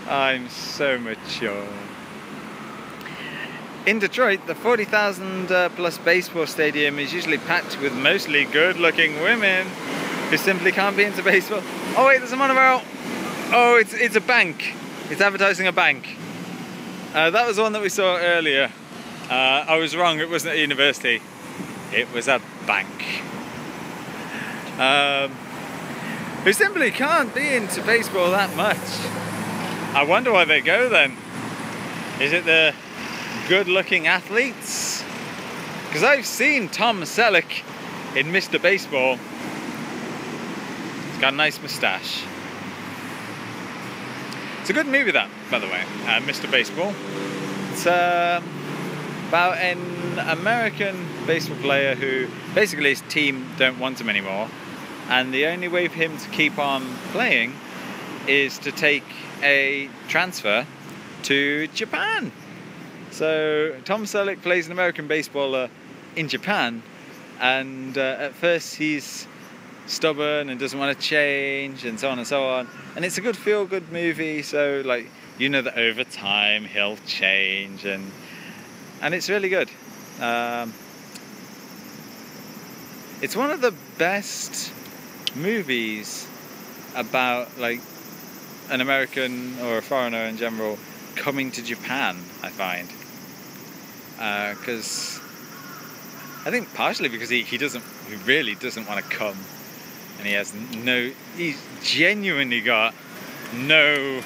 I'm so mature. In Detroit, the 40,000 plus baseball stadium is usually packed with mostly good-looking women who simply can't be into baseball. Oh wait, there's a monorail! Oh, it's a bank. It's advertising a bank. That was the one that we saw earlier. I was wrong, it wasn't a university. It was a bank. Who simply can't be into baseball that much. I wonder why they go then. Is it the good-looking athletes? Because I've seen Tom Selleck in Mr. Baseball. He's got a nice moustache. It's a good movie, that, by the way, Mr. Baseball. It's about an American baseball player who basically his team don't want him anymore, and the only way for him to keep on playing is to take a transfer to Japan. So Tom Selleck plays an American baseballer in Japan, and at first he's stubborn and doesn't want to change and so on and so on, and it's a good feel-good movie, so like, you know that over time he'll change, and it's really good. It's one of the best movies about like an American or a foreigner in general coming to Japan, I find, because I think partially because he really doesn't want to come, and he's genuinely got no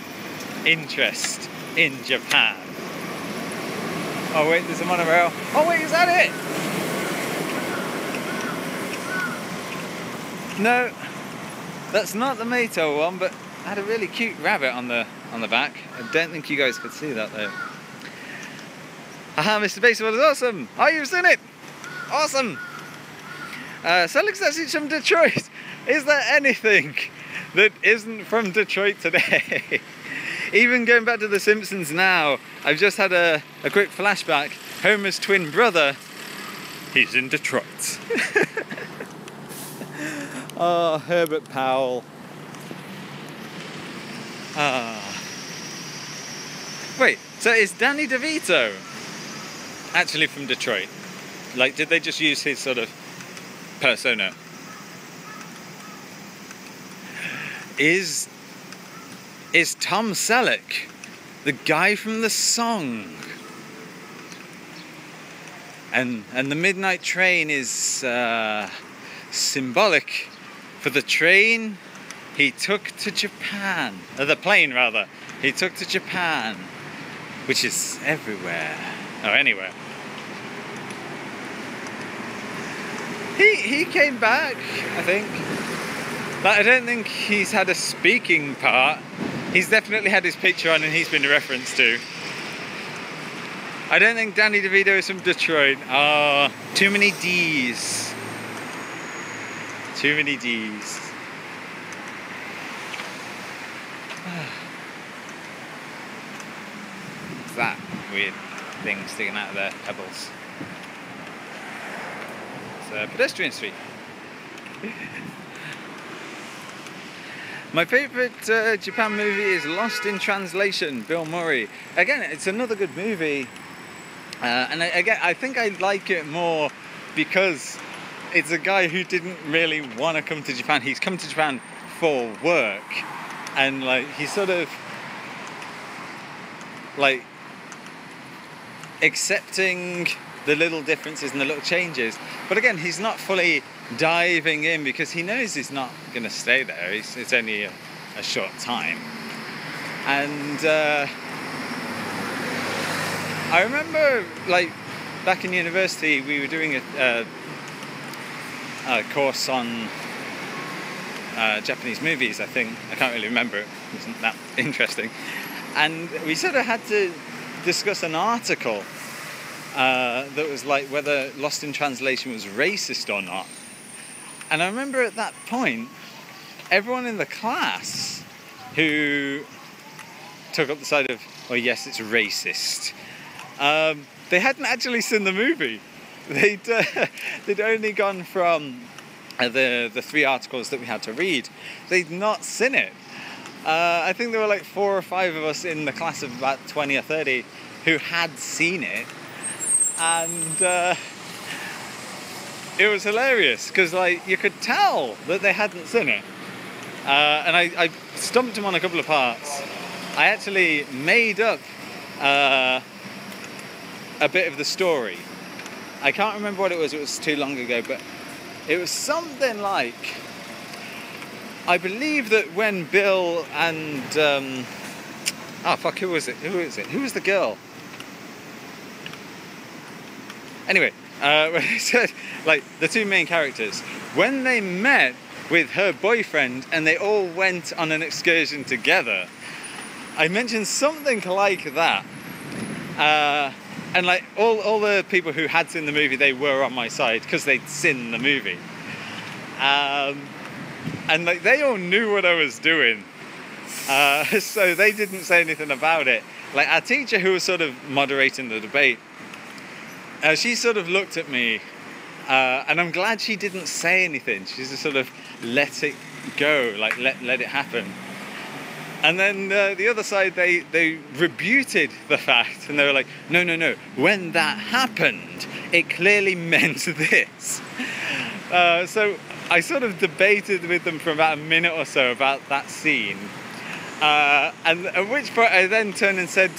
interest in Japan. Oh wait, there's a monorail. Oh wait, is that it? No, that's not the Mato one, but it had a really cute rabbit on the back. I don't think you guys could see that though. Haha, Mr. Baseball is awesome! Oh, you've seen it! Awesome! Selleck's actually from Detroit. Is there anything that isn't from Detroit today? Even going back to The Simpsons now, I've just had a quick flashback. Homer's twin brother, he's in Detroit. Oh, Herbert Powell. Wait, so is Danny DeVito actually from Detroit? Like, did they just use his sort of persona? Is Tom Selleck the guy from the song? And the midnight train is symbolic for the train he took to Japan. The plane, rather. He took to Japan, which is everywhere. Or anywhere. He came back, I think. But I don't think he's had a speaking part. He's definitely had his picture on and he's been referenced to. I don't think Danny DeVito is from Detroit. Ah, too many D's. Too many D's. What's that weird thing sticking out of their pebbles? It's a pedestrian street. My favourite Japan movie is Lost in Translation, Bill Murray. Again, it's another good movie, and I think I like it more because it's a guy who didn't really want to come to Japan. He's come to Japan for work, and like he's sort of like accepting the little differences and the little changes, but again, he's not fully diving in because he knows he's not going to stay there. It's only a short time. And I remember, like, back in university, we were doing a course on Japanese movies, I think. I can't really remember, it wasn't that interesting. And we sort of had to discuss an article that was like whether Lost in Translation was racist or not. And I remember at that point, everyone in the class who took up the side of, oh yes, it's racist, they hadn't actually seen the movie. They'd only gone from the 3 articles that we had to read. They'd not seen it. I think there were like 4 or 5 of us in the class of about 20 or 30 who had seen it, and it was hilarious because like you could tell that they hadn't seen it. And I stumped them on a couple of parts. I actually made up a bit of the story. I can't remember what it was too long ago, but it was something like, I believe that when Bill and who was it? Who was the girl? Anyway, when he said, like, the 2 main characters, when they met with her boyfriend and they all went on an excursion together, I mentioned something like that. And like all the people who had seen the movie, they were on my side because they'd seen the movie. And like they all knew what I was doing. So they didn't say anything about it. Like our teacher, who was sort of moderating the debate, she sort of looked at me, and I'm glad she didn't say anything. She just sort of let it go, like let it happen. And then the other side, they rebuted the fact, and they were like, no, when that happened, it clearly meant this. So I sort of debated with them for about a minute or so about that scene. And at which point I then turned and said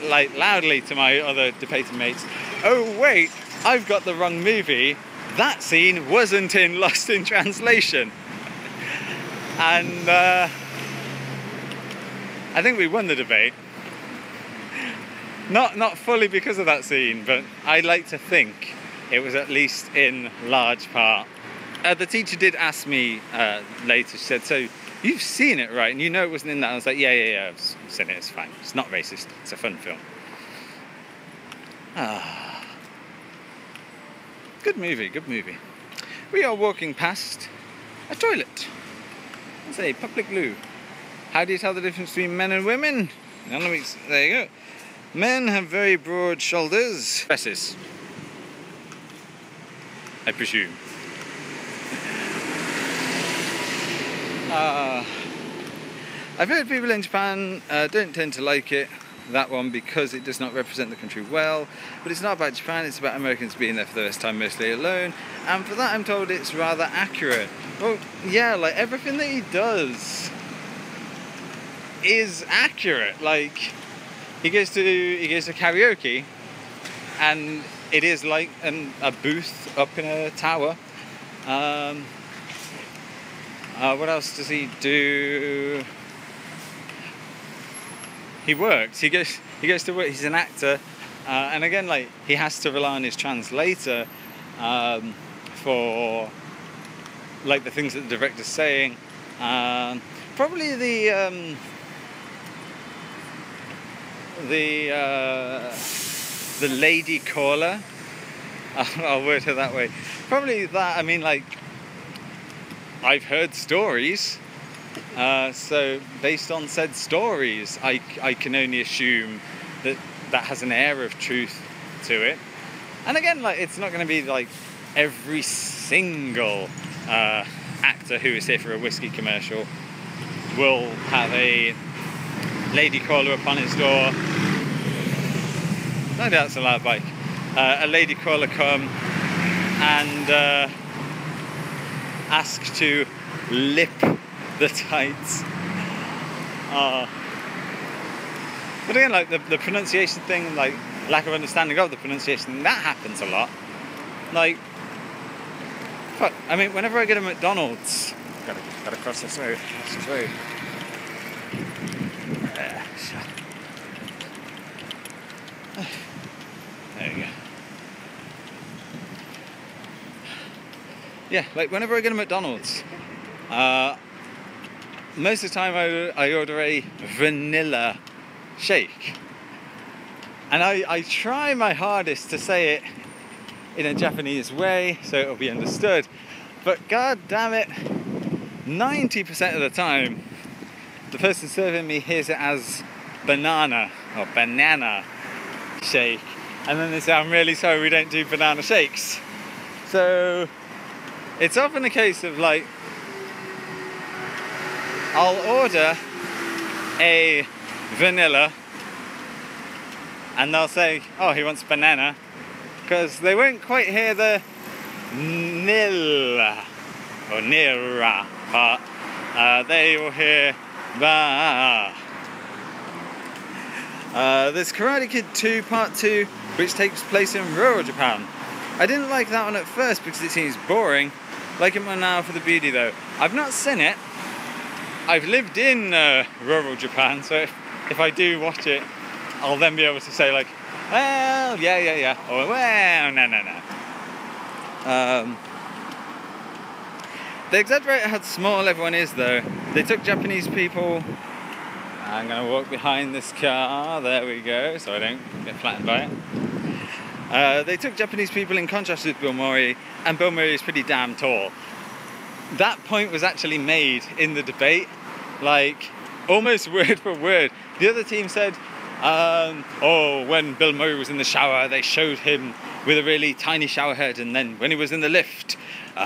like loudly to my other debating mates, oh wait, I've got the wrong movie. That scene wasn't in Lost in Translation. And I think we won the debate. Not fully because of that scene, but I like to think it was at least in large part. The teacher did ask me later, she said, so you've seen it, right? And you know it wasn't in that? I was like, yeah, I've seen it, it's fine. It's not racist, it's a fun film. Good movie. We are walking past a toilet. It's a public loo. How do you tell the difference between men and women? There you go. Men have very broad shoulders. Dresses, I presume. I've heard people in Japan don't tend to like it, that one, because it does not represent the country well. But it's not about Japan, it's about Americans being there for the first time, mostly alone. And for that I'm told it's rather accurate. Well, yeah, like everything that he does is accurate. Like he goes to karaoke, and it is like a booth up in a tower. What else does he do? He works. He goes to work. He's an actor, and again, like he has to rely on his translator for like the things that the director's saying. Probably the lady caller. I'll word her that way. Probably that. I mean, like, I've heard stories, so based on said stories, I can only assume that has an air of truth to it. And again, like, it's not going to be like every single actor who is here for a whiskey commercial will have a lady caller upon his door. No doubt it's a loud bike. A lady caller come and ask to lip the tights. But again, like the pronunciation thing, like lack of understanding of the pronunciation, that happens a lot. Like, fuck, I mean, whenever I get a McDonald's, gotta cross this road. There you go. Yeah, like whenever I get a McDonald's, most of the time I order a vanilla shake. And I try my hardest to say it in a Japanese way so it'll be understood. But god damn it, 90% of the time, the person serving me hears it as banana or banana shake. And then they say, I'm really sorry, we don't do banana shakes. So it's often a case of like, I'll order a vanilla and they'll say, oh, he wants banana, because they won't quite hear the nilla or nira part. They will hear ba. There's Karate Kid 2 Part 2, which takes place in rural Japan. I didn't like that one at first because it seems boring. Like it more now for the beauty though. I've not seen it. I've lived in rural Japan, so if I do watch it, I'll then be able to say like, well, yeah, or well, no. They exaggerate how small everyone is though. They took Japanese people. I'm gonna walk behind this car, there we go, so I don't get flattened by it. They took Japanese people in contrast with Bill Murray, and Bill Murray is pretty damn tall. That point was actually made in the debate, like almost word for word. The other team said, oh, when Bill Murray was in the shower, they showed him with a really tiny shower head, and then when he was in the lift,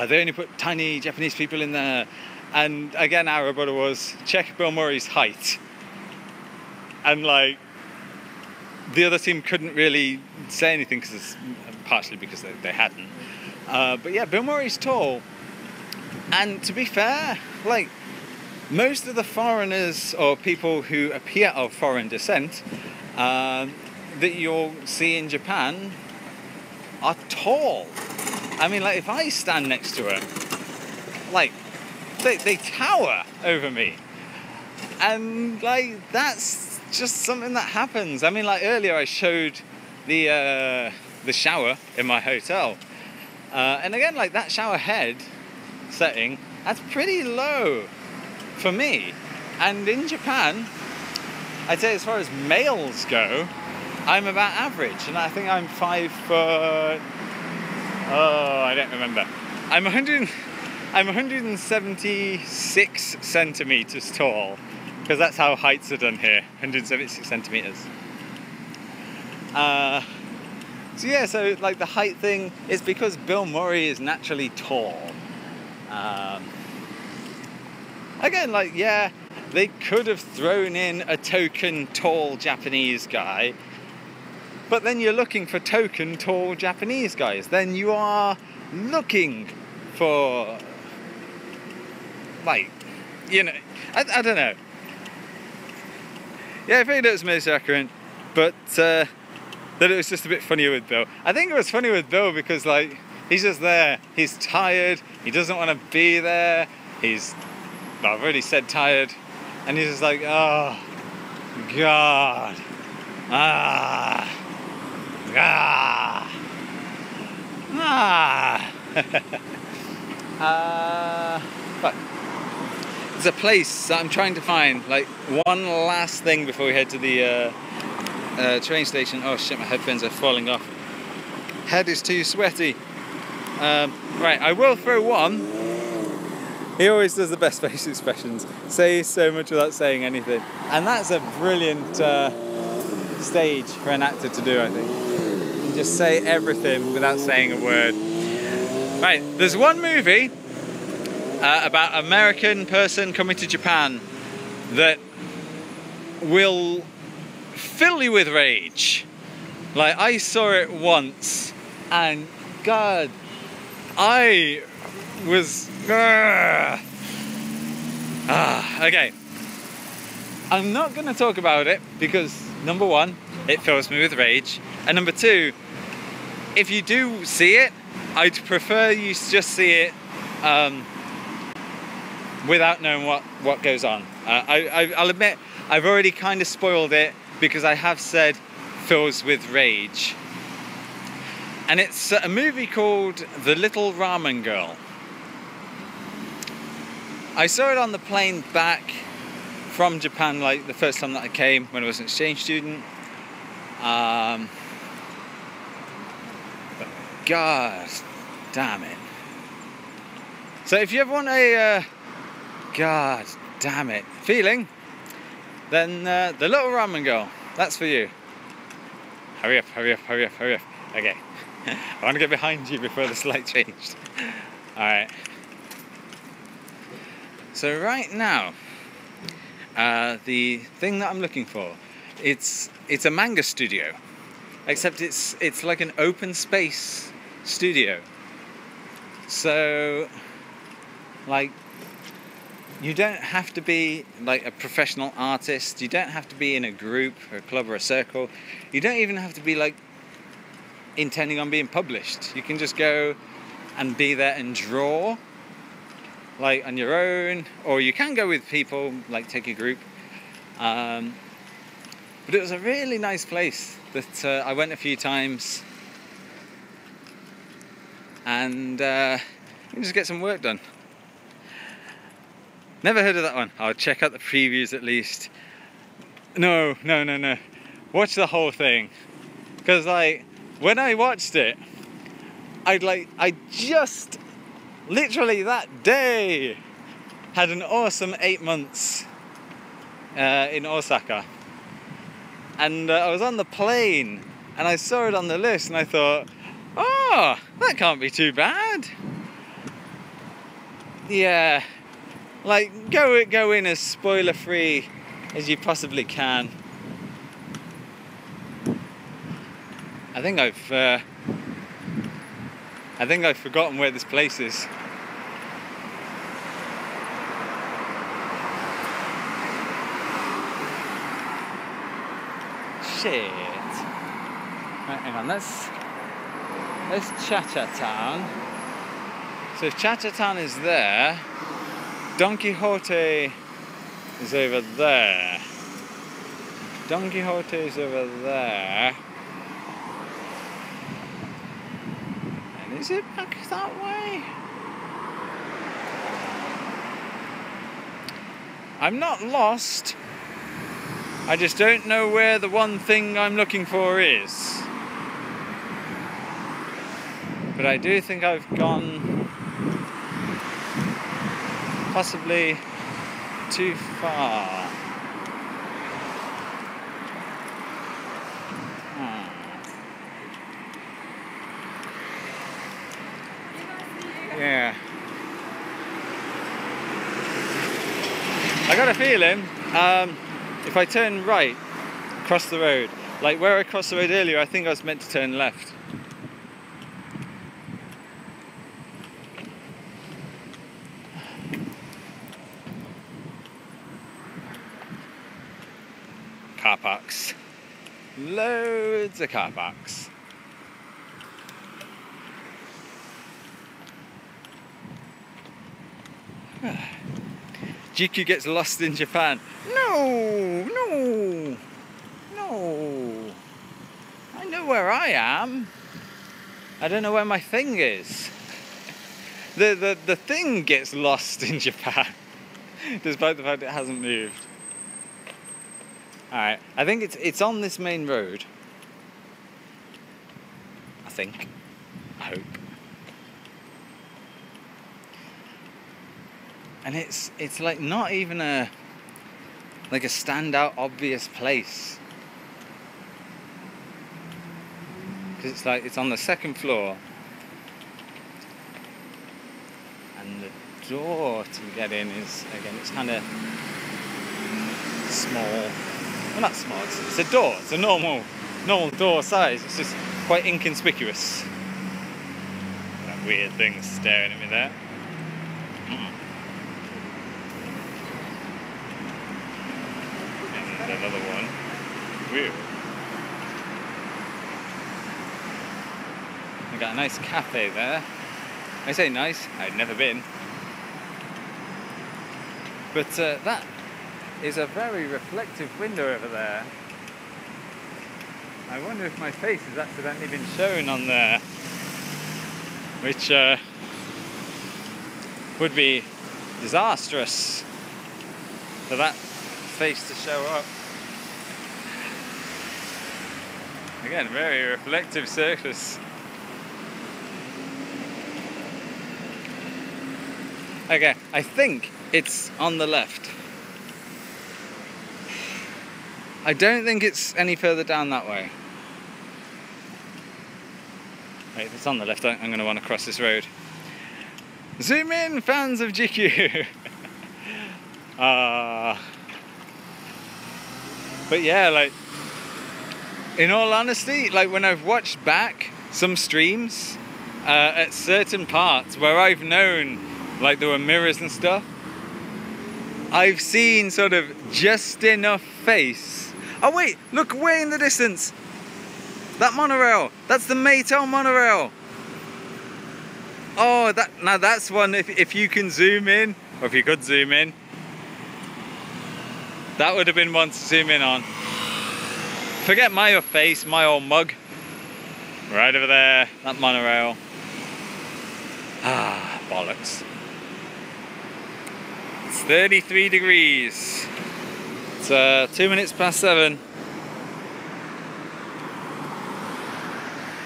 they only put tiny Japanese people in there. And again, our rebuttal was, check Bill Murray's height. And like, the other team couldn't really say anything, partially because they hadn't. But yeah, Bill Murray's tall. And to be fair, like, most of the foreigners or people who appear of foreign descent that you'll see in Japan are tall. I mean, like, if I stand next to them, like, they tower over me. And like, that's just something that happens. I mean, like earlier I showed the shower in my hotel. And again, like that shower head setting, that's pretty low for me. And in Japan, I'd say as far as males go, I'm about average. And I think I'm 5 foot, oh, I don't remember. I'm 176 centimeters tall, because that's how heights are done here, 176 centimeters. So yeah, so like the height thing is because Bill Murray is naturally tall. Again, like, yeah, they could have thrown in a token tall Japanese guy, but then you're looking for token tall Japanese guys. Then you are looking for, like, you know, I don't know. Yeah, I think it was most accurate, but that it was just a bit funnier with Bill. I think it was funny with Bill because, like, he's just there. He's tired. He doesn't want to be there. Well, I've already said tired. And he's just like, oh, God. Fuck. There's a place that I'm trying to find, like, one last thing before we head to the train station. Oh shit, my headphones are falling off. Head is too sweaty. Right, I will throw one. He always does the best face expressions. Says so much without saying anything. And that's a brilliant stage for an actor to do, I think. You just say everything without saying a word. Right, there's one movie about an American person coming to Japan that will fill you with rage. Like, I saw it once and God, I was okay. I'm not going to talk about it because number one, it fills me with rage, and number two, if you do see it, I'd prefer you just see it without knowing what goes on. I'll admit I've already kind of spoiled it because I have said fills with rage. And it's a movie called The Little Ramen Girl. I saw it on the plane back from Japan, like the first time that I came when I was an exchange student. But God damn it. So if you ever want a God damn it feeling, then The Little Ramen Girl, that's for you. Hurry up, hurry up, hurry up, hurry up. Okay. I want to get behind you before the light changed. Alright. So right now, the thing that I'm looking for, it's a manga studio, except it's like an open space studio. So, like, you don't have to be like a professional artist. You don't have to be in a group or a club or a circle. You don't even have to be like intending on being published. You can just go and be there and draw, like on your own, or you can go with people, like take a group. But it was a really nice place that I went a few times, and you can just get some work done. Never heard of that one. I'll check out the previews at least. No. Watch the whole thing, because like when I watched it, I just literally that day had an awesome 8 months in Osaka, and I was on the plane and I saw it on the list and I thought, oh, that can't be too bad. Yeah, like go in as spoiler free as you possibly can. I think I've forgotten where this place is. Shit. Right, hang on, that's Cha-Cha-Town. So if Cha-Cha-Town is there, Don Quixote is over there. Don Quixote is over there. And is it back that way? I'm not lost. I just don't know where the one thing I'm looking for is. But I do think I've gone possibly too far. Yeah. I got a feeling if I turn right across the road, like where I crossed the road earlier, I think I was meant to turn left. Car parks. Loads of car parks. Jikyuu gets lost in Japan. No. I know where I am. I don't know where my thing is. The thing gets lost in Japan, despite the fact it hasn't moved. Alright, I think it's on this main road. I think. I hope. And it's like not even a standout obvious place. Because it's like it's on the second floor. And the door to get in is, again, it's kind of small. Well, not small, it's a door. It's a normal door size. It's just quite inconspicuous. That weird thing staring at me there. And another one. Weird. We got a nice cafe there. I say nice, I'd never been. But that is a very reflective window over there. I wonder if my face has accidentally been shown on there, which would be disastrous for that face to show up. Again, very reflective surface. Okay, I think it's on the left. I don't think it's any further down that way. Wait, if it's on the left, I'm going to want to cross this road. Zoom in, fans of Jikyuu. But yeah, like, in all honesty, like when I've watched back some streams at certain parts where I've known like there were mirrors and stuff, I've seen sort of just enough face. Oh wait, look way in the distance. That monorail, that's the Maytown monorail. Oh, now that's one, if you can zoom in, or if you could zoom in, that would have been one to zoom in on. Forget my face, my old mug. Right over there, that monorail. Ah, bollocks. It's 33 degrees. It's 2 minutes past 7.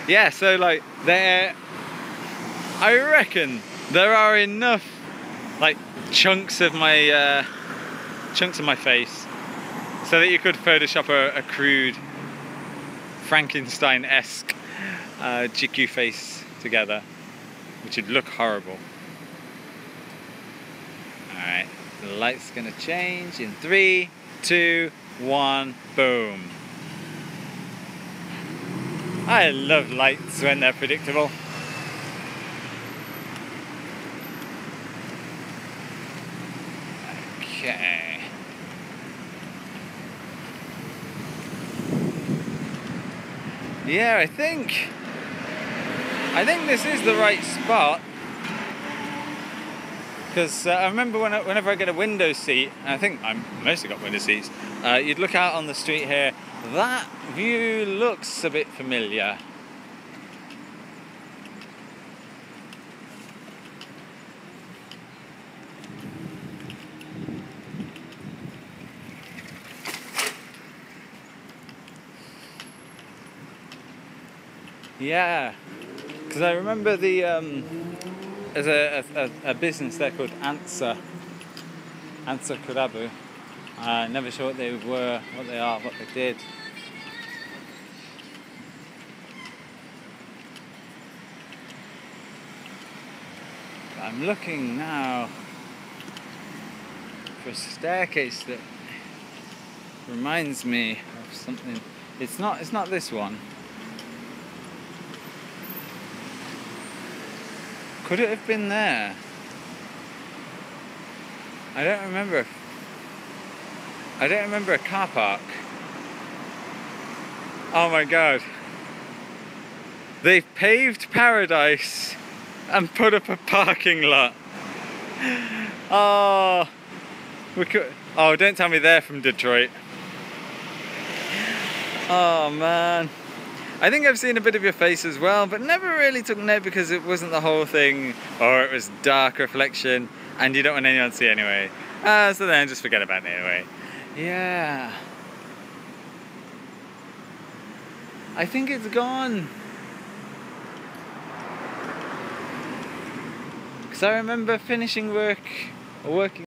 Yeah, so like I reckon there are enough like chunks of my face so that you could Photoshop a crude Frankenstein-esque Jikyuu face together, which would look horrible. Alright, the light's gonna change in 3, 2, 1, boom. I love lights when they're predictable. Okay. Yeah, I think this is the right spot, because I remember whenever I get a window seat, and I think I mostly got window seats, you'd look out on the street here. That view looks a bit familiar. Yeah, because I remember there's a business there called Answer Kurabu. Never sure what they were, what they are, what they did. But I'm looking now for a staircase that reminds me of something. It's not this one. Could it have been there? I don't remember a car park. Oh my god. They've paved paradise and put up a parking lot. Oh, don't tell me they're from Detroit. Oh man. I think I've seen a bit of your face as well, but never really took note because it wasn't the whole thing, or it was dark reflection, and you don't want anyone to see anyway. So then just forget about it anyway. Yeah. I think it's gone. Because I remember finishing working